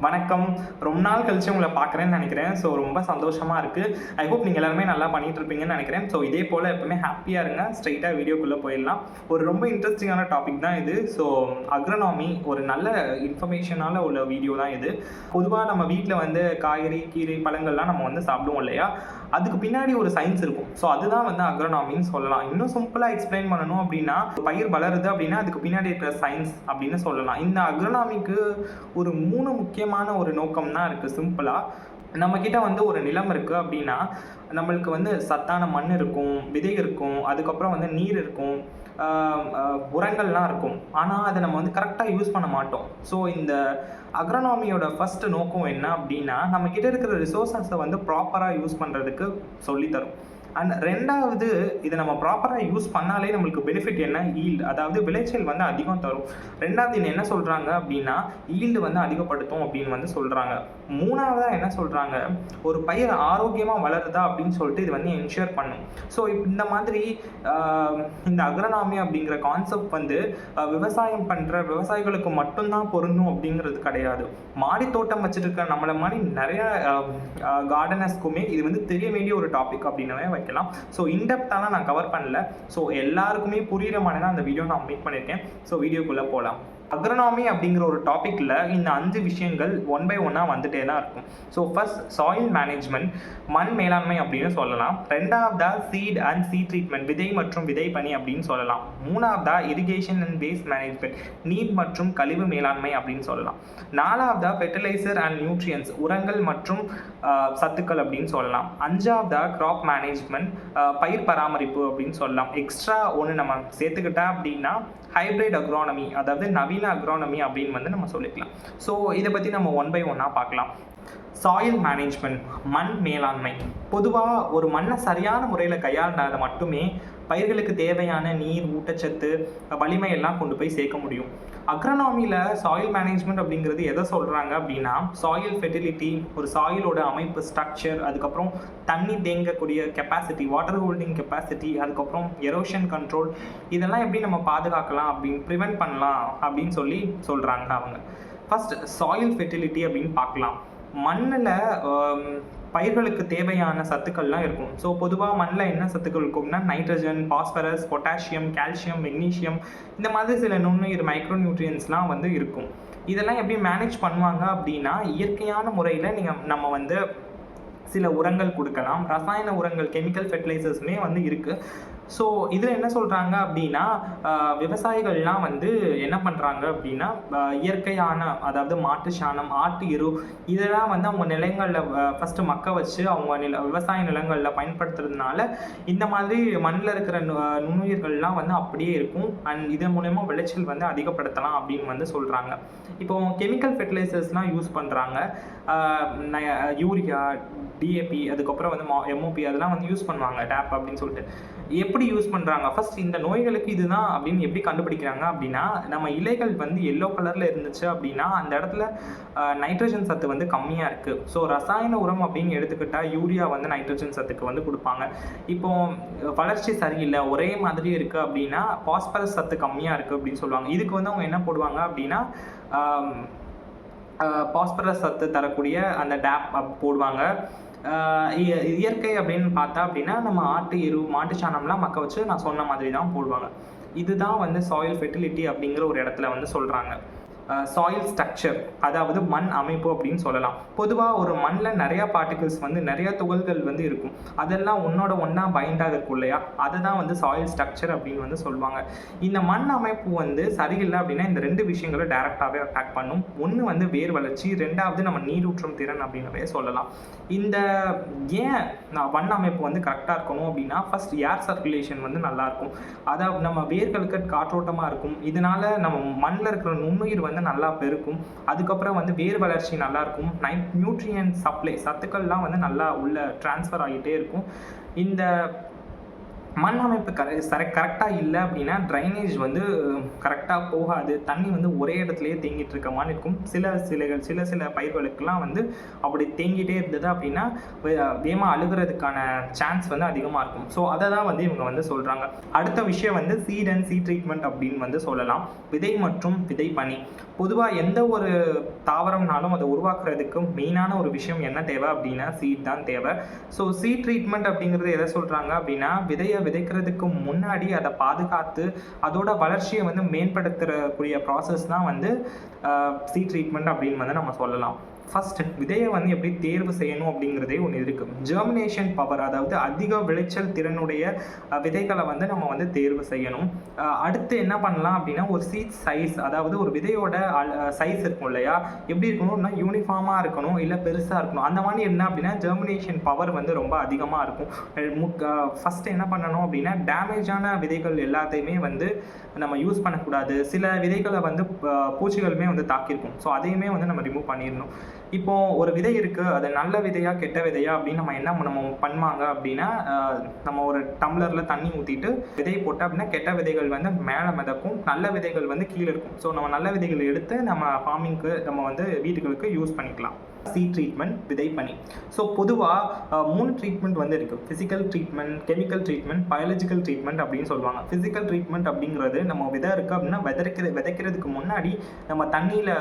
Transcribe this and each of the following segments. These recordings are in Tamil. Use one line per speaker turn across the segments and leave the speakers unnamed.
வணக்கம். ரொம்ப நாள் கழிச்சு உங்கள பார்க்குறேன்னு நெனைக்கிறேன். ஸோ ரொம்ப சந்தோஷமா இருக்கு. ஐ ஹோப் நீங்க எல்லாருமே நல்லா பண்ணிட்டு இருப்பீங்கன்னு நெனைக்கிறேன். ஸோ இதே போல எப்பவுமே ஹேப்பியா இருங்க. ஸ்ட்ரெயிட்டா வீடியோக்குள்ள போயிடலாம். ஒரு ரொம்ப இன்ட்ரஸ்டிங்கான டாபிக் தான் இது. ஸோ அக்ரானமி ஒரு நல்ல இன்ஃபர்மேஷனால உள்ள வீடியோ தான் இது. பொதுவா நம்ம வீட்ல வந்து காய்கறி, கீரை, பழங்கள்லாம் நம்ம வந்து சாப்பிடுவோம் இல்லையா? அதுக்கு பின்னாடி ஒரு சயின்ஸ் இருக்கும். ஸோ அதுதான் வந்து அக்ரானமின்னு சொல்லலாம். இன்னும் சிம்பிளா எக்ஸ்பிளைன் பண்ணணும் அப்படின்னா, பயிர் வளருது அப்படின்னா அதுக்கு பின்னாடி இருக்கிற சயின்ஸ் அப்படின்னு சொல்லலாம். இந்த அக்ரானமிக்கு ஒரு 3 முக்கியமான ஒரு நோக்கம் தான் இருக்கு சிம்பிளா. நம்ம கிட்ட வந்து ஒரு நிலம் இருக்கு அப்படின்னா, நம்மளுக்கு வந்து சத்தான மண் இருக்கும், விதை இருக்கும், அதுக்கப்புறம் வந்து நீர் இருக்கும், உரங்கள்லாம் இருக்கும். ஆனா அத நம்ம வந்து கரெக்ட்டா யூஸ் பண்ண மாட்டோம். ஸோ இந்த அக்ரானமியோட ஃபர்ஸ்ட் நோக்கம் என்ன அப்படின்னா, நம்ம கிட்ட இருக்கிற ரிசோர்ஸஸ வந்து ப்ராப்பரா யூஸ் பண்றதுக்கு சொல்லி தரும். அண்ட் 2வது இத நம்ம ப்ராப்பரா யூஸ் பண்ணாலே நம்மளுக்கு பெனிஃபிட் என்ன? ஈல்ட், அதாவது விளைச்சல் வந்து அதிகம் தரும். 2வது இது என்ன சொல்றாங்க அப்படின்னா, ஈல்டு வந்து அதிகப்படுத்தும் அப்படின்னு வந்து சொல்றாங்க. 3வதா என்ன சொல்றாங்க, ஒரு பயிர் ஆரோக்கியமா வளருதா அப்படின்னு சொல்லிட்டு இது வந்து என்ஷூர் பண்ணும். ஸோ இந்த மாதிரி இந்த அக்ரானமி அப்படிங்கிற கான்செப்ட் வந்து விவசாயம் பண்ற விவசாயிகளுக்கு மட்டும்தான் பொருந்தும் அப்படிங்கிறது கிடையாது. மாடி தோட்டம் வச்சிருக்க நம்மள மாதிரி நிறைய கார்டனர்ஸ்க்குமே இது வந்து தெரிய வேண்டிய ஒரு டாபிக் அப்படின்னவே வைக்கலாம். ஸோ இன்டெப்த்தாலாம் நான் கவர் பண்ணல. ஸோ எல்லாருக்குமே புரியுற மாதிரி தான் அந்த வீடியோ நான் மேக் பண்ணியிருக்கேன். ஸோ வீடியோக்குள்ளே போகலாம். அக்ரானமி அப்படிங்கிற ஒரு டாப்பிக்கில் இந்த 5 விஷயங்கள் ஒன் பை ஒன்னாக வந்துட்டே தான் இருக்கும். ஸோ ஃபர்ஸ்ட் சாயில் மேனேஜ்மெண்ட், மண் மேலாண்மை அப்படின்னு சொல்லலாம். 2வதா சீட் அண்ட் சீட் ட்ரீட்மெண்ட், விதை மற்றும் விதை பணி அப்படின்னு சொல்லலாம். 3வதா இரிகேஷன் அண்ட் வேஸ்ட் மேனேஜ்மெண்ட், நீர் மற்றும் கழிவு மேலாண்மை அப்படின்னு சொல்லலாம். 4வதா ஃபெர்டிலைசர் அண்ட் நியூட்ரியன்ஸ், உரங்கள் மற்றும் சத்துக்கள் அப்படின்னு சொல்லலாம். 5வதா கிராப் மேனேஜ்மெண்ட், பயிர் பராமரிப்பு அப்படின்னு சொல்லலாம். எக்ஸ்ட்ரா ஒன்று நம்ம சேர்த்துக்கிட்டா அப்படின்னா ஹைப்ரிட் அக்ரானமி, அதாவது நவீன அக்ரானமி அப்படின்னு வந்து நம்ம சொல்லிக்கலாம். ஸோ இதை பற்றி நம்ம ஒன் பை ஒன்னாக பார்க்கலாம். சாயில் மேனேஜ்மெண்ட், மண் மேலாண்மை. பொதுவாக ஒரு மண்ணை சரியான முறையில் கையாண்டால் மட்டுமே பயிர்களுக்கு தேவையான நீர், ஊட்டச்சத்து, வலிமை எல்லாம் கொண்டு போய் சேர்க்க முடியும். அக்ரானமியில் சாயில் மேனேஜ்மெண்ட் அப்படிங்கிறது எதை சொல்கிறாங்க அப்படின்னா, சாயில் ஃபெர்டிலிட்டி, ஒரு சாயிலோட அமைப்பு, ஸ்ட்ரக்சர், அதுக்கப்புறம் தண்ணி தேங்கக்கூடிய கெப்பாசிட்டி, வாட்டர் ஹோல்டிங் கெப்பாசிட்டி, அதுக்கப்புறம் எரோஷன் கண்ட்ரோல், இதெல்லாம் எப்படி நம்ம பாதுகாக்கலாம் அப்படின்னு ப்ரிவென்ட் பண்ணலாம் அப்படின்னு சொல்லி சொல்கிறாங்க அவங்க. ஃபர்ஸ்ட் சாயில் ஃபெர்டிலிட்டி அப்படின்னு பார்க்கலாம். மண்ணில் பயிர்களுக்கு தேவையான சத்துக்கள்லாம் இருக்கும். ஸோ பொதுவாக மண்ணில் என்ன சத்துக்கள் இருக்கும்னா, nitrogen, phosphorus, potassium, calcium, magnesium, இந்த மாதிரி சில நுண்ணுயிர் மைக்ரோ நியூட்ரியன்ஸ்லாம் வந்து இருக்கும். இதெல்லாம் எப்படி மேனேஜ் பண்ணுவாங்க அப்படின்னா, இயற்கையான முறையில் நம்ம வந்து சில உரங்கள் கொடுக்கலாம். ரசாயன உரங்கள், கெமிக்கல் ஃபெர்டிலைசர்ஸுமே வந்து இருக்குது. ஸோ இதில் என்ன சொல்கிறாங்க அப்படின்னா, விவசாயிகள்லாம் வந்து என்ன பண்ணுறாங்க அப்படின்னா, இயற்கையான, அதாவது மாட்டு சாணம், ஆட்டு எரு, இதெல்லாம் வந்து அவங்க நிலங்களில் ஃபஸ்ட்டு மக்க வச்சு அவங்க விவசாய நிலங்களில் பயன்படுத்துறதுனால இந்த மாதிரி மண்ணில் இருக்கிற நுண்ணுயிர்கள்லாம் வந்து அப்படியே இருக்கும். அண்ட் இதன் மூலயமா விளைச்சல் வந்து அதிகப்படுத்தலாம் அப்படின்னு வந்து சொல்கிறாங்க. இப்போ கெமிக்கல் ஃபெர்டிலைசர்ஸ்லாம் யூஸ் பண்ணுறாங்க. யூரியா, டிஏபி, அதுக்கப்புறம் வந்து எம்ஓபி, அதெல்லாம் வந்து யூஸ் பண்ணுவாங்க, டேப் அப்படின்னு சொல்லிட்டு. எப்படி யூஸ் பண்ணுறாங்க, ஃபர்ஸ்ட் இந்த நோய்களுக்கு இதுதான் அப்படின்னு எப்படி கண்டுபிடிக்கிறாங்க அப்படின்னா, நம்ம இலைகள் வந்து எல்லோ கலரில் இருந்துச்சு அப்படின்னா அந்த இடத்துல நைட்ரஜன் சத்து வந்து கம்மியாக இருக்குது. ஸோ ரசாயன உரம் அப்படின்னு எடுத்துக்கிட்டால் யூரியா வந்து நைட்ரஜன் சத்துக்கு வந்து கொடுப்பாங்க. இப்போ வளர்ச்சி சரியில்லை, ஒரே மாதிரி இருக்குது அப்படின்னா பாஸ்பரஸ் சத்து கம்மியாக இருக்குது அப்படின்னு சொல்லுவாங்க. இதுக்கு வந்து அவங்க என்ன போடுவாங்க அப்படின்னா, பாஸ்பரஸ் சத்து தரக்கூடிய அந்த டேப் போடுவாங்க. இயற்கை அப்படின்னு பார்த்தா அப்படின்னா நம்ம ஆட்டு எரு, மாட்டு சாணம்லாம் மக்க வச்சு நான் சொன்ன மாதிரி தான் போடுவாங்க. இதுதான் வந்து சாயில் ஃபெர்டிலிட்டி அப்படிங்கிற ஒரு இடத்துல வந்து சொல்கிறாங்க. சாயில் ஸ்ட்ரக்சர், அதாவது மண் அமைப்பு அப்படின்னு சொல்லலாம். பொதுவாக ஒரு மண்ணில் நிறையா பார்ட்டிகிள்ஸ் வந்து நிறைய துகள்கள் வந்து இருக்கும். அதெல்லாம் ஒன்றோட ஒன்றா பைண்டாக இருக்கும் இல்லையா, அதுதான் வந்து சாயில் ஸ்ட்ரக்சர் அப்படின்னு வந்து சொல்லுவாங்க. இந்த மண் அமைப்பு வந்து சரியில்லை அப்படின்னா இந்த 2 விஷயங்களை டைரெக்டாகவே அட்டாக் பண்ணும். ஒன்று வந்து வேர் வளர்ச்சி, 2வது நம்ம நீரூற்றும் திறன் அப்படின்னவே சொல்லலாம். இந்த ஏன் மண் அமைப்பு வந்து கரெக்டாக இருக்கணும் அப்படின்னா, ஃபர்ஸ்ட் ஏர் சர்க்குலேஷன் வந்து நல்லாயிருக்கும். அதாவது நம்ம வேர்களுக்கு காற்றோட்டமாக இருக்கும். இதனால நம்ம மண்ணில் இருக்கிற நுண்ணுயிர் வந்து நல்லா பெருக்கும். அதுக்கப்புறம் வந்து வேர் வளர்ச்சி நல்லாயிருக்கும். நியூட்ரியன்ட் சப்ளை, சத்துக்கள்லாம் வந்து நல்லா உள்ள டிரான்ஸ்ஃபர் ஆகிட்டே இருக்கும். இந்த மண் அமைப்பு கரெக்டாக இல்லை அப்படின்னா ட்ரைனேஜ் வந்து கரெக்டாக போகாது. தண்ணி வந்து ஒரே இடத்துலையே தேங்கிட்டு இருக்க மாதிரி இருக்கும். சில பயிர்களுக்கெல்லாம் வந்து அப்படி தேங்கிட்டே இருந்தது அப்படின்னா வேகமாக அழுகிறதுக்கான சான்ஸ் வந்து அதிகமாக இருக்கும். ஸோ அதை தான் வந்து இவங்க வந்து சொல்கிறாங்க. அடுத்த விஷயம் வந்து சீட் அண்ட் சீட் ட்ரீட்மெண்ட் அப்படின்னு வந்து சொல்லலாம். விதை மற்றும் விதை பனி. பொதுவாக எந்த ஒரு தாவரம்னாலும் அதை உருவாக்குறதுக்கு மெயினான ஒரு விஷயம் என்ன தேவை அப்படின்னா சீட் தான் தேவை. ஸோ சீட் ட்ரீட்மெண்ட் அப்படிங்கிறது எதை சொல்கிறாங்க அப்படின்னா, விதையை விதைக்கிறதுக்கு முன்னாடி அதை பாதுகாத்து அதோட வளர்ச்சியை வந்து மேம்படுத்துறக்கூடிய ப்ராசஸ் தான் வந்து சீட் ட்ரீட்மெண்ட் அப்படின்னு வந்து நம்ம சொல்லலாம். ஃபர்ஸ்ட் விதையை வந்து எப்படி தேர்வு செய்யணும் அப்படிங்கிறதே ஒன்று இருக்குது. ஜெர்மினேஷன் பவர், அதாவது அதிக விளைச்சல் திறனுடைய விதைகளை வந்து நம்ம வந்து தேர்வு செய்யணும். அடுத்து என்ன பண்ணலாம் அப்படின்னா, ஒரு சீட் சைஸ், அதாவது ஒரு விதையோட சைஸ் இருக்கும் இல்லையா, எப்படி இருக்கணும்னா யூனிஃபார்மாக இருக்கணும், இல்லை பெருசாக இருக்கணும். அந்த மாதிரி என்ன அப்படின்னா ஜெர்மினேஷன் பவர் வந்து ரொம்ப அதிகமாக இருக்கும். ஃபஸ்ட்டு என்ன பண்ணணும் அப்படின்னா, டேமேஜான விதைகள் எல்லாத்தையுமே வந்து நம்ம யூஸ் பண்ணக்கூடாது. சில விதைகளை வந்து பூச்சிகளுமே வந்து தாக்கியிருக்கும். ஸோ அதையுமே வந்து நம்ம ரிமூவ் பண்ணிடணும். இப்போ ஒரு விதை இருக்குது, அது நல்ல விதையா கெட்ட விதையா அப்படின்னு நம்ம பண்ணுவாங்க அப்படின்னா, நம்ம ஒரு டம்ளரில் தண்ணி ஊற்றிட்டு விதையை போட்டால் அப்படின்னா கெட்ட விதைகள் வந்து மேலே மிதக்கும், நல்ல விதைகள் வந்து கீழே இருக்கும். ஸோ நம்ம நல்ல விதைகள் எடுத்து நம்ம ஃபார்மிங்க்கு நம்ம வந்து வீடுகளுக்கு யூஸ் பண்ணிக்கலாம். Seat treatment, விதைப்பணி. ஸோ பொதுவாக 3 ட்ரீட்மெண்ட் வந்து இருக்குது. Physical treatment, chemical treatment, biological treatment அப்படின்னு சொல்லுவாங்க. ஃபிசிக்கல் ட்ரீட்மெண்ட் அப்படிங்கிறது நம்ம விதை இருக்குது அப்படின்னா விதைக்கிறதுக்கு முன்னாடி நம்ம தண்ணியில்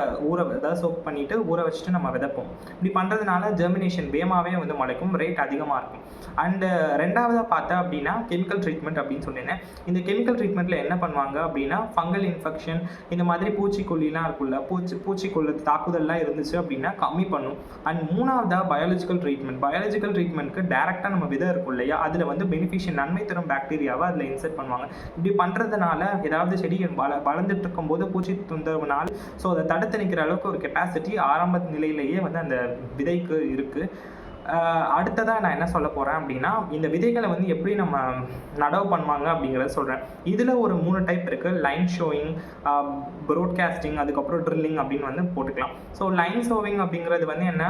அதாவது சோப் பண்ணிவிட்டு ஊற வச்சுட்டு நம்ம விதைப்போம். இப்படி பண்ணுறதுனால ஜெர்மினேஷன் வேகமாகவே வந்து முளைக்கும், ரேட் அதிகமாக இருக்கும். அண்டு ரெண்டாவதாக பார்த்தா அப்படின்னா கெமிக்கல் ட்ரீட்மெண்ட் அப்படின்னு சொன்னேன். இந்த கெமிக்கல் ட்ரீட்மெண்ட்டில் என்ன பண்ணுவாங்க அப்படின்னா, ஃபங்கல் இன்ஃபெக்ஷன், இந்த மாதிரி பூச்சிக்கொல்லிலாம் இருக்குல்ல, பூச்சிக்கொல்லி தாக்குதல்லாம் இருந்துச்சு அப்படின்னா கம்மி பண்ணும். அண்ட் மூணாவதாக பயாலஜிக்கல் ட்ரீட்மெண்ட். பயாலஜிக்கல் ட்ரீட்மெண்ட்க்கு டேரெக்டாக நம்ம விதை இருக்கும் இல்லையா, அதில் வந்து பெனிஃபிஷியல் நன்மை தரும் பாக்டீரியாவை அதில் இன்செர்ட் பண்ணுவாங்க. இப்படி பண்ணுறதுனால ஏதாவது செடி வளர்ந்துட்டு இருக்கும்போது பூச்சி தொந்தரவுனால ஸோ அதை தடுத்து நிற்கிற அளவுக்கு ஒரு கெப்பாசிட்டி ஆரம்ப நிலையிலேயே வந்து அந்த விதைக்கு இருக்குது. அடுத்ததாக நான் என்ன சொல்ல போகிறேன் அப்படின்னா, இந்த விதைகளை வந்து எப்படி நம்ம நடவு பண்ணுவாங்க அப்படிங்கிறத சொல்கிறேன். இதில் ஒரு 3 டைப் இருக்குது. லைன் ஷோயிங், ப்ரோட்காஸ்டிங், அதுக்கப்புறம் ட்ரில்லிங் அப்படின்னு வந்து போட்டுக்கலாம். ஸோ லைன் ஷோவிங் அப்படிங்கிறது வந்து என்ன,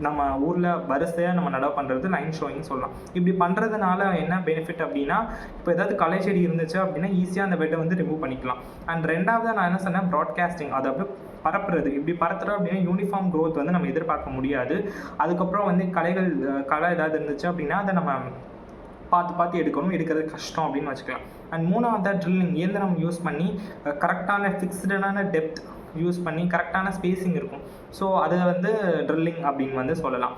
நம்ம ஊரில் வரிசையாக நம்ம நடவு பண்ணுறது லைன் ஷோயிங் சொல்லலாம். இப்படி பண்ணுறதுனால என்ன பெனிஃபிட் அப்படின்னா, இப்போ ஏதாவது களை செடி இருந்துச்சு அப்படின்னா ஈஸியாக அந்த பெட்டை வந்து ரிமூவ் பண்ணிக்கலாம். அண்ட் ரெண்டாவது நான் என்ன சொன்னேன், ப்ராட்காஸ்டிங், அதாவது பரப்புறது. இப்படி பரத்துறோம் அப்படின்னா யூனிஃபார்ம் க்ரோத் வந்து நம்ம எதிர்பார்க்க முடியாது. அதுக்கப்புறம் வந்து களை ஏதாவது இருந்துச்சு அப்படின்னா அதை நம்ம பார்த்து எடுக்கிறது கஷ்டம் அப்படின்னு வச்சுக்கலாம். அண்ட் மூணாவதாக ட்ரில்லிங், இயந்திரம் யூஸ் பண்ணி கரெக்டான ஃபிக்ஸ்டான டெப்த் யூஸ் பண்ணி கரெக்டான ஸ்பேஸிங் இருக்கும். ஸோ அதை வந்து ட்ரில்லிங் அப்படின்னு வந்து சொல்லலாம்.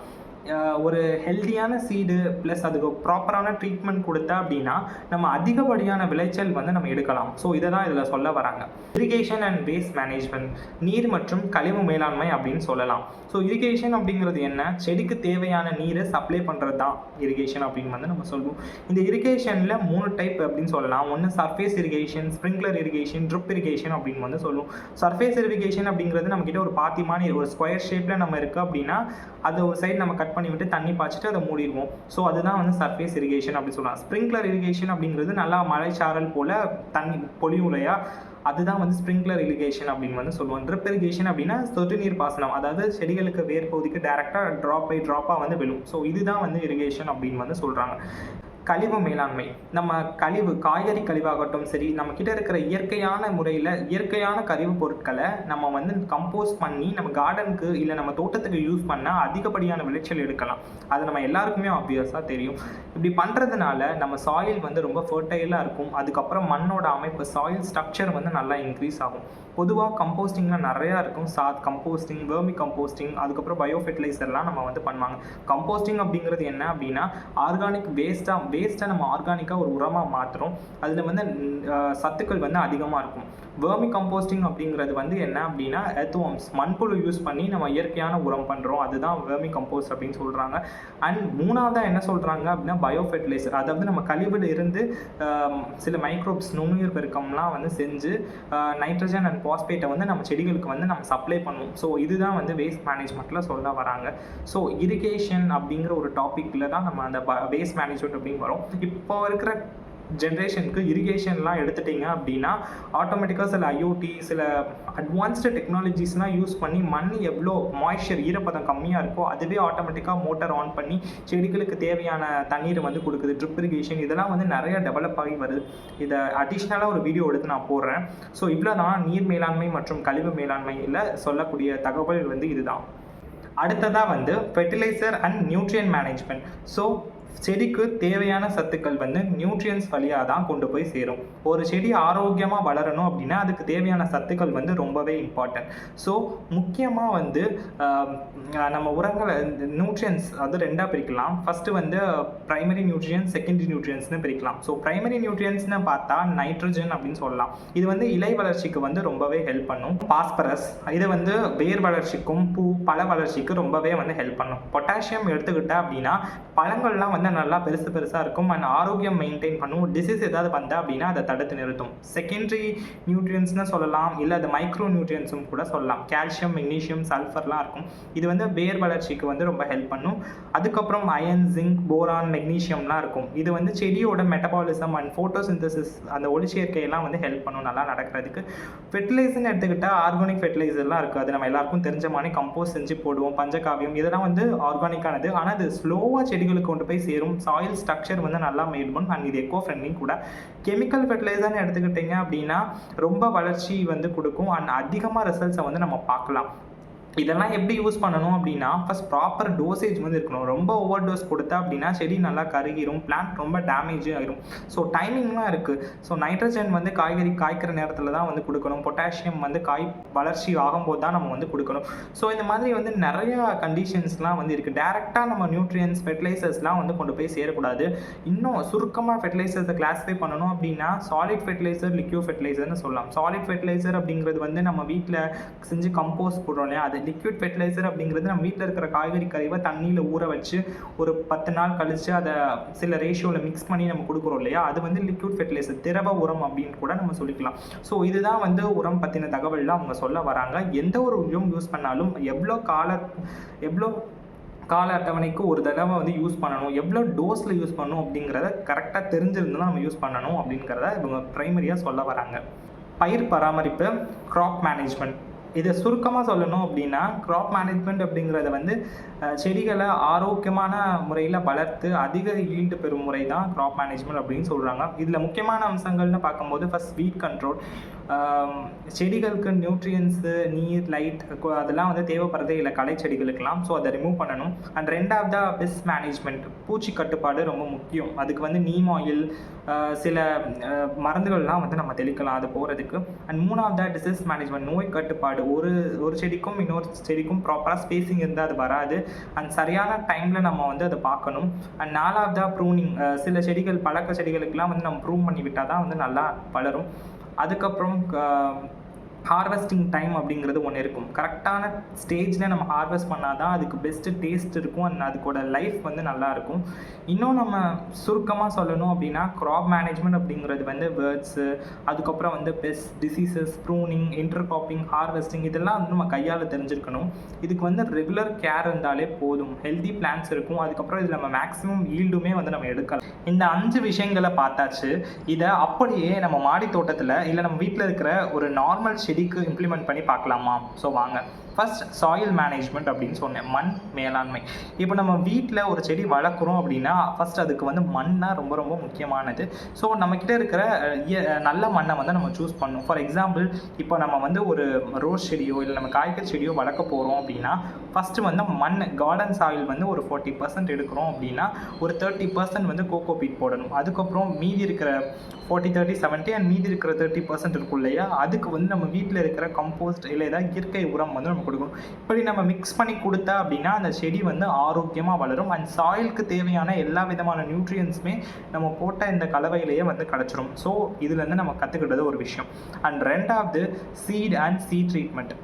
ஒரு ஹெல்தியான சீடு ப்ளஸ் அதுக்கு ப்ராப்பரான ட்ரீட்மெண்ட் கொடுத்தா அப்படின்னா நம்ம அதிகப்படியான விளைச்சல் வந்து நம்ம எடுக்கலாம். ஸோ இதை தான் இதில் சொல்ல வராங்க. இரிகேஷன் அண்ட் வேஸ்ட் மேனேஜ்மெண்ட், நீர் மற்றும் கழிவு மேலாண்மை அப்படின்னு சொல்லலாம். ஸோ இரிகேஷன் அப்படிங்கிறது என்ன, செடிக்கு தேவையான நீரை சப்ளை பண்ணுறது தான் இரிகேஷன் அப்படின்னு வந்து நம்ம சொல்லுவோம். இந்த இரிகேஷனில் 3 டைப் அப்படின்னு சொல்லலாம். ஒன்று surface irrigation, sprinkler irrigation, drip irrigation அப்படின்னு வந்து சொல்லுவோம். சர்ஃபேஸ் இரிகேஷன் அப்படிங்கிறது நம்மக்கிட்ட ஒரு பாத்திமான ஒரு ஸ்கொயர் ஷேப்பில் நம்ம இருக்குது அப்படின்னா அது ஒரு சைடு நம்ம கட் பண்ணி விட்டு தண்ணி பாய்ச்சிட்டு அதை மூடிடுவோம். ஸோ அதுதான் வந்து சர்ஃபேஸ் இரிகேஷன் அப்படின்னு சொல்லலாம். ஸ்ப்ரிங்க்லர் இரிகேஷன் அப்படிங்கிறது நல்லா மழைச்சாரல் போல் தண்ணி பொழியும் இல்லையா, அதுதான் வந்து ஸ்ப்ரிங்க்லர் இரிகேஷன் அப்படின்னு வந்து சொல்லுவோம். ட்ரிப் இரிகேஷன் அப்படின்னா சொட்டு நீர் பாசனம், அதாவது செடிகளுக்கு வேர் பகுதிக்கு டேரெக்டாக ட்ராப் பை ட்ராப்பாக வந்து விழும். ஸோ இதுதான் வந்து இரிகேஷன் அப்படின்னு வந்து சொல்கிறாங்க. கழிவு மேலாண்மை, நம்ம கழிவு, காய்கறி கழிவாகட்டும் சரி, நம்மக்கிட்ட இருக்கிற இயற்கையான முறையில் இயற்கையான கழிவு பொருட்களை நம்ம வந்து கம்போஸ் பண்ணி நம்ம கார்டனுக்கு இல்லை நம்ம தோட்டத்துக்கு யூஸ் பண்ணால் அதிகப்படியான விளைச்சல் எடுக்கலாம். அது நம்ம எல்லாருக்குமே ஆப்வியஸாக தெரியும். இப்படி பண்ணுறதுனால நம்ம சாயில் வந்து ரொம்ப ஃபர்டைலாக இருக்கும். அதுக்கப்புறம் மண்ணோட அமைப்பு, சாயில் ஸ்ட்ரக்சர் வந்து நல்லா இன்க்ரீஸ் ஆகும். பொதுவாக கம்போஸ்டிங்கில் நிறையா இருக்கும். கம்போஸ்டிங், வெர்மி கம்போஸ்டிங், அதுக்கப்புறம் பயோ ஃபெர்டிலைசர்லாம் நம்ம வந்து பண்ணுவாங்க. கம்போஸ்டிங் அப்படிங்கிறது என்ன அப்படின்னா, ஆர்கானிக் வேஸ்ட்டை நம்ம ஆர்கானிக்காக ஒரு உரமாக மாற்றுறோம். அதில் வந்து சத்துக்கள் வந்து அதிகமாக இருக்கும். வெர்மி கம்போஸ்டிங் அப்படிங்கிறது வந்து என்ன அப்படின்னா, எர்த்வார்ம்ஸ், மண்புழு யூஸ் பண்ணி நம்ம இயற்கையான உரம் பண்ணுறோம். அதுதான் வெர்மி கம்போஸ்ட் அப்படின்னு சொல்கிறாங்க. அண்ட் மூணாவதாக என்ன சொல்கிறாங்க அப்படின்னா பயோ ஃபெர்டிலைசர், அதாவது நம்ம கழிவில் இருந்து சில மைக்ரோப்ஸ், நுண்ணுயிர் பெருக்கம்லாம் வந்து செஞ்சு நைட்ரஜன் அண்ட் பாஸ்பேட்டை வந்து நம்ம செடிகளுக்கு வந்து நம்ம சப்ளை பண்ணுவோம். ஸோ இதுதான் வந்து வேஸ்ட் மேனேஜ்மெண்ட்டில் சொல்ல வராங்க. ஸோ இரிகேஷன் அப்படிங்கிற ஒரு டாப்பிக்கில் தான் நம்ம அந்த வேஸ்ட் மேனேஜ்மெண்ட் அப்படின்னு வரும். இப்போ இருக்கிற ஜென்ரேஷனுக்கு இரிகேஷன்லாம் எடுத்துட்டிங்க அப்படின்னா ஆட்டோமேட்டிக்காக சில ஐஓடி, சில அட்வான்ஸ்டு டெக்னாலஜிஸ்லாம் யூஸ் பண்ணி மண் எவ்வளோ மாய்ஸ்சர், ஈரப்பதம் கம்மியாக இருக்கோ அதுவே ஆட்டோமேட்டிக்காக மோட்டர் ஆன் பண்ணி செடிகளுக்கு தேவையான தண்ணீரை வந்து கொடுக்குது. ட்ரிப் இரிகேஷன் இதெல்லாம் வந்து நிறைய டெவலப் ஆகி வருது. இதை அடிஷ்னலாக ஒரு வீடியோ எடுத்து நான் போடுறேன். ஸோ இவ்வளோ தான் நீர் மேலாண்மை மற்றும் கழிவு மேலாண்மையில் சொல்லக்கூடிய தகவல் வந்து இதுதான். அடுத்ததாக வந்து ஃபெர்டிலைசர் அண்ட் நியூட்ரியன் மேனேஜ்மெண்ட். ஸோ செடிக்கு தேவையான சத்துக்கள் வந்து நியூட்ரியன்ஸ் வழியாக தான் கொண்டு போய் சேரும். ஒரு செடி ஆரோக்கியமாக வளரணும் அப்படின்னா அதுக்கு தேவையான சத்துக்கள் வந்து ரொம்பவே இம்பார்ட்டன்ட். ஸோ முக்கியமாக வந்து நம்ம உரங்களை நியூட்ரியன்ஸ் அது ரெண்டாக பிரிக்கலாம். ஃபஸ்ட்டு வந்து ப்ரைமரி நியூட்ரியன்ஸ், செகண்டரி நியூட்ரியன்ஸ்னு பிரிக்கலாம். ஸோ ப்ரைமரி நியூட்ரியன்ஸ்னு பார்த்தா நைட்ரஜன் அப்படின்னு சொல்லலாம். இது வந்து இலை வளர்ச்சிக்கு வந்து ரொம்பவே ஹெல்ப் பண்ணும். பாஸ்பரஸ் இது வந்து வேர் வளர்ச்சிக்கும் பழ வளர்ச்சிக்கு ரொம்பவே வந்து ஹெல்ப் பண்ணும். பொட்டாசியம் எடுத்துக்கிட்டா அப்படின்னா பழங்கள்லாம் வந்து நல்லா பெருசாக இருக்கும் அண்ட் ஆரோக்கியம் மெயின்டைன் பண்ணும். டிசீஸ் ஏதாவது வந்தா அப்படின்னா அதை தடுத்து நிறுத்தும். செகண்டரி நியூட்ரியன்ஸ்னு சொல்லலாம், இல்லை அது மைக்ரோ நியூட்ரியன்ஸும் கூட சொல்லலாம். கால்சியம், மெக்னீஷியம், சல்ஃபர்லாம் இருக்கும். இது வந்து வேர் வளர்ச்சிக்கு வந்து ரொம்ப ஹெல்ப் பண்ணும். அதுக்கப்புறம் அயன், ஜிங்க், போரான், மெக்னீஷியம்லாம் இருக்கும். இது வந்து செடியோட மெட்டபாலிசம் அண்ட் ஃபோட்டோசிந்தசிஸ் அந்த ஒளிச்சேர்க்கையெல்லாம் வந்து ஹெல்ப் பண்ணும் நல்லா நடக்கிறதுக்கு. ஃபெர்டிலைசர்னு எடுத்துக்கிட்டால் ஆர்கானிக் ஃபெர்டிலைசர்லாம் இருக்குது. அது நம்ம எல்லாருக்கும் தெரிஞ்ச மாதிரி கம்போஸ்ட் செஞ்சு போடுவோம். பஞ்சகாவியம் இதெல்லாம் வந்து ஆர்கானிக்கானது. ஆனால் அது ஸ்லோவாக செடிகளுக்கு கொண்டு போய் சேரும். சாயில் ஸ்ட்ரக்சர் வந்து நல்லா மெயின்டைன் பண்ணும் அண்ட் இது எக்கோ ஃப்ரெண்ட்லி கூட. கெமிக்கல் ஃபெர்டிலைசர்னு எடுத்துக்கிட்டிங்க அப்படின்னா ரொம்ப வளர்ச்சி வந்து கொடுக்கும் அண்ட் அதிகமாக ரிசல்ட்ஸை வந்து நம்ம பார்க்கலாம். இதெல்லாம் எப்படி யூஸ் பண்ணணும் அப்படின்னா ஃபஸ்ட் ப்ராப்பர் டோசேஜ் வந்து இருக்கணும். ரொம்ப ஓவர் டோஸ் கொடுத்தா அப்படின்னா செடி நல்லா கருகிரும், பிளான்ட் ரொம்ப டேமேஜ் ஆகிரும். ஸோ டைமிங்லாம் இருக்குது. ஸோ நைட்ரஜன் வந்து காய்கறி காய்க்கிற நேரத்தில் தான் வந்து கொடுக்கணும். பொட்டாசியம் வந்து காய் வளர்ச்சி ஆகும்போது தான் நம்ம வந்து கொடுக்கணும். ஸோ இந்த மாதிரி வந்து நிறையா கண்டிஷன்ஸ்லாம் வந்து இருக்குது. டேரெக்டாக நம்ம நியூட்ரியன்ஸ் ஃபெர்டிலைசர்ஸ்லாம் வந்து கொண்டு போய் சேரக்கூடாது. இன்னும் சுருக்கமாக ஃபெர்டிலைசர்ஸை கிளாஸிஃபை பண்ணணும் அப்படின்னா சாலிட் ஃபெர்டிலைசர், லிக்யூட் ஃபெர்டிலைசர்னு சொல்லலாம். சாலிட் ஃபெர்டிலைசர் அப்படிங்கிறது வந்து நம்ம வீட்டில் செஞ்சு கம்போஸ்ட் போடுறோம் இல்லையா, அது லிக்விட் ஃபெர்டிலைசர் அப்படிங்கிறது நம்ம வீட்டில் இருக்கிற காய்கறி கழிவை தண்ணியில் ஊற வச்சு ஒரு 10 நாள் கழித்து அதை சில ரேஷியோவில் மிக்ஸ் பண்ணி நம்ம கொடுக்குறோம் இல்லையா, அது வந்து லிக்விட் ஃபெர்டிலைசர், திரவ உரம் அப்படின்னு கூட நம்ம சொல்லிக்கலாம். ஸோ இதுதான் வந்து உரம் பற்றின தகவல்லாம் அவங்க சொல்ல வராங்க. எந்த ஒரு உரம் யூஸ் பண்ணாலும் எவ்வளோ கால அட்டவணைக்கு ஒரு தடவை வந்து யூஸ் பண்ணணும், எவ்வளோ டோஸில் யூஸ் பண்ணணும் அப்படிங்கிறத கரெக்டாக தெரிஞ்சிருந்தால் நம்ம யூஸ் பண்ணணும் அப்படிங்கிறத இவங்க ப்ரைமரியாக சொல்ல வராங்க. பயிர் பராமரிப்பு, க்ராப் மேனேஜ்மெண்ட். இதை சுருக்கமாக சொல்லணும் அப்படின்னா க்ராப் மேனேஜ்மெண்ட் அப்படிங்கிறத வந்து செடிகளை ஆரோக்கியமான முறையில் வளர்த்து அதிக ஈல்டு பெறும் முறை தான் க்ராப் மேனேஜ்மெண்ட் அப்படின்னு சொல்கிறாங்க. இதில் முக்கியமான அம்சங்கள்னு பார்க்கும்போது ஃபஸ்ட் வீட் கண்ட்ரோல். செடிகளுக்கு நியூட்ரியன்ஸு, நீர், லைட் அதெல்லாம் வந்து தேவைப்படுறதே இல்லை களை செடிகளுக்கெல்லாம். ஸோ அதை ரிமூவ் பண்ணணும். அண்ட் ரெண்டாவது பெஸ்ட் மேனேஜ்மெண்ட், பூச்சி கட்டுப்பாடு ரொம்ப முக்கியம். அதுக்கு வந்து நீம் ஆயில், சில மருந்துகள்லாம் வந்து நம்ம தெளிக்கலாம் அது போகிறதுக்கு. அண்ட் மூணாவது டிசீஸ் மேனேஜ்மெண்ட், நோய் கட்டுப்பாடு. ஒரு செடிக்கும் இன்னொரு செடிக்கும் ப்ராப்பராக ஸ்பேசிங் இருந்தால் அது வராது. அண்ட் சரியான டைமில் நம்ம வந்து அதை பார்க்கணும். அண்ட் நாலாவதாக ப்ரூனிங். சில செடிகள் பழக்க செடிகளுக்கெல்லாம் வந்து நம்ம ப்ரூவ் பண்ணி விட்டால் தான் வந்து நல்லா வளரும். அதுக்கப்புறம் ஹார்வெஸ்டிங் டைம் அப்படிங்கிறது ஒன்று இருக்கும். கரெக்டான ஸ்டேஜில் நம்ம ஹார்வெஸ்ட் பண்ணால் தான் அதுக்கு பெஸ்ட்டு டேஸ்ட் இருக்கும் அண்ட் அதுக்கோட லைஃப் வந்து நல்லாயிருக்கும். இன்னும் நம்ம சுருக்கமாக சொல்லணும் அப்படின்னா க்ராப் மேனேஜ்மெண்ட் அப்படிங்கிறது வந்து பேர்ட்ஸு, அதுக்கப்புறம் வந்து பெஸ்ட், டிசீசஸ், ப்ரூனிங், இன்டர்க்ராப்பிங், ஹார்வெஸ்டிங் இதெல்லாம் வந்து நம்ம கையால் தெரிஞ்சுக்கணும். இதுக்கு வந்து ரெகுலர் கேர் இருந்தாலே போதும். ஹெல்தி பிளான்ஸ் இருக்கும். அதுக்கப்புறம் இதில் நம்ம மேக்ஸிமம் ஈல்டுமே வந்து நம்ம எடுக்கலாம். இந்த 5 விஷயங்களை பார்த்தாச்சு. இதை அப்படியே நம்ம மாடி தோட்டத்தில் இல்லை நம்ம வீட்டில் இருக்கிற ஒரு நார்மல் செடிக்கு இம்ப்ளிமெண்ட் பண்ணி பார்க்கலாமா? ஸோ வாங்க. ஃபர்ஸ்ட் சாயில் மேனேஜ்மெண்ட் அப்படின்னு சொன்னேன், மண் மேலாண்மை. இப்போ நம்ம வீட்டில் ஒரு செடி வளர்க்குறோம் அப்படின்னா ஃபர்ஸ்ட் அதுக்கு வந்து மண் தான் ரொம்ப ரொம்ப முக்கியமானது. ஸோ நம்மக்கிட்ட இருக்கிற நல்ல மண்ணை வந்து நம்ம சூஸ் பண்ணணும். ஃபார் எக்ஸாம்பிள் இப்போ நம்ம வந்து ஒரு ரோஸ் செடியோ இல்லை நம்ம காய்கறி செடியோ வளர்க்க போகிறோம் அப்படின்னா ஃபஸ்ட்டு வந்து மண், கார்டன் சாயில் வந்து ஒரு 40% எடுக்கிறோம் அப்படின்னா ஒரு 30% வந்து கோகோ பீட் போடணும். அதுக்கப்புறம் மீதி இருக்கிற 40, 30, 70 அண்ட் மீதி இருக்கிற 30% இருக்கும் இல்லையா, அதுக்கு வந்து நம்ம வீட்டில் இருக்கிற கம்போஸ்ட் இல்லை ஏதாவது இயற்கை உரம் வந்து நம்ம கொடுக்கணும். இப்படி நம்ம மிக்ஸ் பண்ணி கொடுத்தா அப்படின்னா அந்த செடி வந்து ஆரோக்கியமாக வளரும் அண்ட் சாயிலுக்கு தேவையான எல்லா விதமான நியூட்ரியன்ஸுமே நம்ம போட்ட இந்த கலவையிலேயே வந்து கிடச்சிரும். ஸோ இதுலேருந்து நம்ம கற்றுக்கிட்டது ஒரு விஷயம். அண்ட் ரெண்டாவது சீட் அண்ட் சீட் ட்ரீட்மெண்ட்.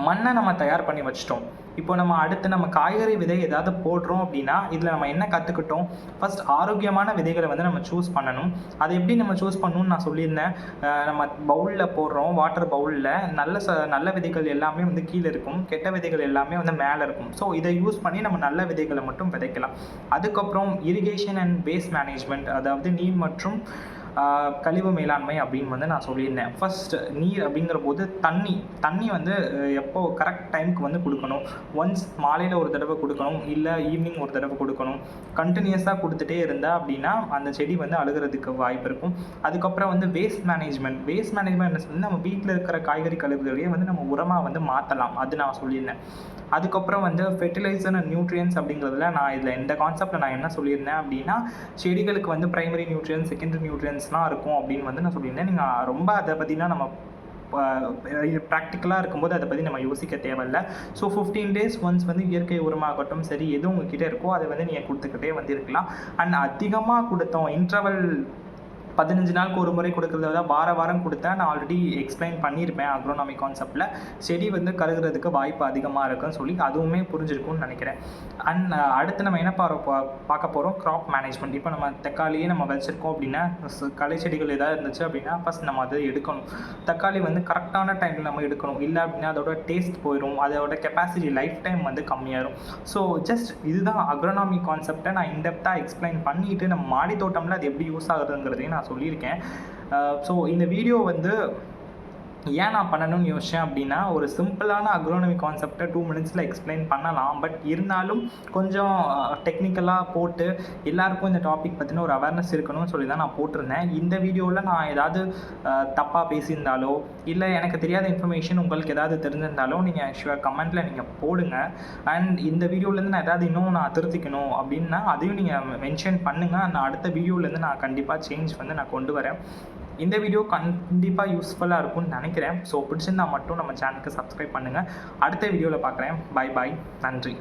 மண்ணை நம்ம தயார் பண்ணி வச்சிட்டோம். இப்போ நம்ம அடுத்து நம்ம காய்கறி விதை ஏதாவது போடுறோம் அப்படின்னா இதில் நம்ம என்ன கற்றுக்கிட்டோம்? ஃபர்ஸ்ட் ஆரோக்கியமான விதைகளை வந்து நம்ம சூஸ் பண்ணணும். அதை எப்படி நம்ம சூஸ் பண்ணணும்னு நான் சொல்லியிருந்தேன். நம்ம பவுலில் போடுறோம், வாட்டர் பவுலில் நல்ல விதைகள் எல்லாமே வந்து கீழே இருக்கும், கெட்ட விதைகள் எல்லாமே வந்து மேலே இருக்கும். ஸோ இதை யூஸ் பண்ணி நம்ம நல்ல விதைகளை மட்டும் விதைக்கலாம். அதுக்கப்புறம் இரிகேஷன் அண்ட் வேஸ்ட் மேனேஜ்மெண்ட், அதாவது நீர் மற்றும் கழிவு மேலாண்மை அப்படின்னு வந்து நான் சொல்லியிருந்தேன். ஃபர்ஸ்ட் நீர் அப்படிங்கிற போது தண்ணி வந்து எப்போ கரெக்ட் டைமுக்கு வந்து கொடுக்கணும். ஒன்ஸ் மாலையில் ஒரு தடவை கொடுக்கணும், இல்லை ஈவினிங் ஒரு தடவை கொடுக்கணும். கண்டினியூஸாக கொடுத்துட்டே இருந்தால் அப்படின்னா அந்த செடி வந்து அழுகிறதுக்கு வாய்ப்பு இருக்கும். அதுக்கப்புறம் வந்து வேஸ்ட் மேனேஜ்மெண்ட் என்ன சொல்லி நம்ம வீட்டில் இருக்கிற காய்கறி கழிவுகளையே வந்து நம்ம உரமாக வந்து மாற்றலாம், அது நான் சொல்லியிருந்தேன். அதுக்கப்புறம் வந்து ஃபெர்டிலைசர் அண்ட் நியூட்ரியன்ஸ் அப்படிங்கிறதுல நான் இதில் இந்த கான்செப்டில் நான் என்ன சொல்லியிருந்தேன் அப்படின்னா, செடிகளுக்கு வந்து பிரைமரி நியூட்ரியன்ஸ், செகண்டரி நியூட்ரியன்ஸ்லாம் இருக்கும் அப்படின்னு வந்து நான் சொல்லியிருந்தேன். நீங்கள் ரொம்ப அதை பற்றினா நம்ம ப்ராக்டிக்கலாக இருக்கும்போது அதை பற்றி நம்ம யோசிக்க தேவையில்லை. ஸோ 15 days ஒன்ஸ் வந்து இயற்கை உரமாகட்டும் சரி, எது உங்ககிட்ட இருக்கோ அதை வந்து நீங்கள் கொடுத்துக்கிட்டே வந்து இருக்கலாம். அண்ட் அதிகமாக கொடுத்தோம் இன்டர்வல் 15 நாளுக்கு ஒரு முறை கொடுக்குறத விட வாரம் கொடுத்தா நான் ஆல்ரெடி எக்ஸ்பிளைன் பண்ணியிருப்பேன் அக்ரோனாமி கான்செப்டில். செடி வந்து கருகிறதுக்கு வாய்ப்பு அதிகமாக இருக்குன்னு சொல்லி அதுவுமே புரிஞ்சிருக்கும்னு நினைக்கிறேன். அண்ட் அடுத்து நம்ம என்ன பார்க்க போகிறோம், க்ராப் மேனேஜ்மெண்ட். இப்போ நம்ம தக்காளியே நம்ம வச்சுருக்கோம் அப்படின்னா, களை செடிகள் ஏதாவது இருந்துச்சு அப்படின்னா ஃபஸ்ட் நம்ம அதை எடுக்கணும். தக்காளி வந்து கரெக்டான டைமில் நம்ம எடுக்கணும், இல்லை அப்படின்னா அதோட டேஸ்ட் போயிடும், அதோட கெப்பாசிட்டி லைஃப் டைம் வந்து கம்மியாயிடும். ஸோ ஜஸ்ட் இதுதான் அக்ரோனாமி கான்செப்டை நான் இன்டெப்த்தாக எக்ஸ்பிளைன் பண்ணிவிட்டு நம்ம மாடி தோட்டமில் அது எப்படி யூஸ் ஆகுதுங்கிறதையும் நான் சொல்லியிருக்கேன். ஸோ இந்த வீடியோ வந்து ஏன் நான் பண்ணணும்னு யோசித்தேன் அப்படின்னா, ஒரு சிம்பிளான அக்ரோனமி கான்செப்டை 2 minutesல எக்ஸ்பிளைன் பண்ணலாம். பட் இருந்தாலும் கொஞ்சம் டெக்னிக்கலாக போட்டு எல்லாருக்கும் இந்த டாபிக் பற்றின ஒரு அவேர்னஸ் இருக்கணும்னு சொல்லி தான் நான் போட்டிருந்தேன். இந்த வீடியோவில் நான் ஏதாவது தப்பாக பேசியிருந்தாலோ, இல்லை எனக்கு தெரியாத இன்ஃபர்மேஷன் உங்களுக்கு ஏதாவது தெரிஞ்சிருந்தாலோ நீங்கள் ஷுவர் கமெண்ட்டில் நீங்கள் போடுங்க. அண்ட் இந்த வீடியோலேருந்து நான் ஏதாவது இன்னும் நான் திருத்திக்கணும் அப்படின்னா அதையும் நீங்கள் மென்ஷன் பண்ணுங்கள். நான் அடுத்த வீடியோலேருந்து நான் கண்டிப்பாக சேஞ்ச் வந்து நான் கொண்டு வரேன். இந்த வீடியோ கண்டிப்பாக யூஸ்ஃபுல்லாக இருக்கும்னு நினைக்கிறேன். ஸோ பிடிச்சிருந்தா மட்டும் நம்ம சேனலுக்கு சப்ஸ்கிரைப் பண்ணுங்கள். அடுத்த வீடியோவில் பார்க்குறேன். பை பாய், நன்றி.